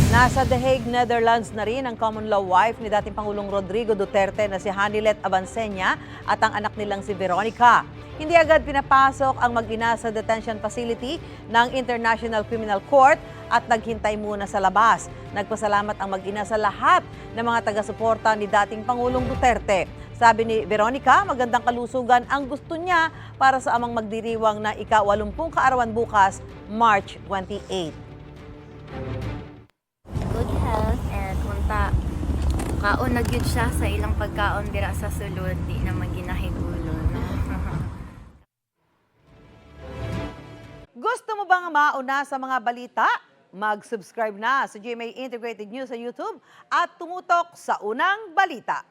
Nasa The Hague, Netherlands na rin ang common law wife ni dating Pangulong Rodrigo Duterte na si Hanilet Abansenia at ang anak nilang si Veronica. Hindi agad pinapasok ang mag-ina sa detention facility ng International Criminal Court at naghintay muna sa labas. Nagpasalamat ang mag-ina sa lahat ng mga taga-suporta ni dating Pangulong Duterte. Sabi ni Veronica, magandang kalusugan ang gusto niya para sa amang magdiriwang na ika-80 kaarawan bukas, March 28. Good health and kunta kaon na gyud siya sa ilang pagkaon dira sa sulod di na maginahigulo no. Gusto mo bang mauna sa mga balita? Mag-subscribe na sa GMA Integrated News sa YouTube at tumutok sa unang balita.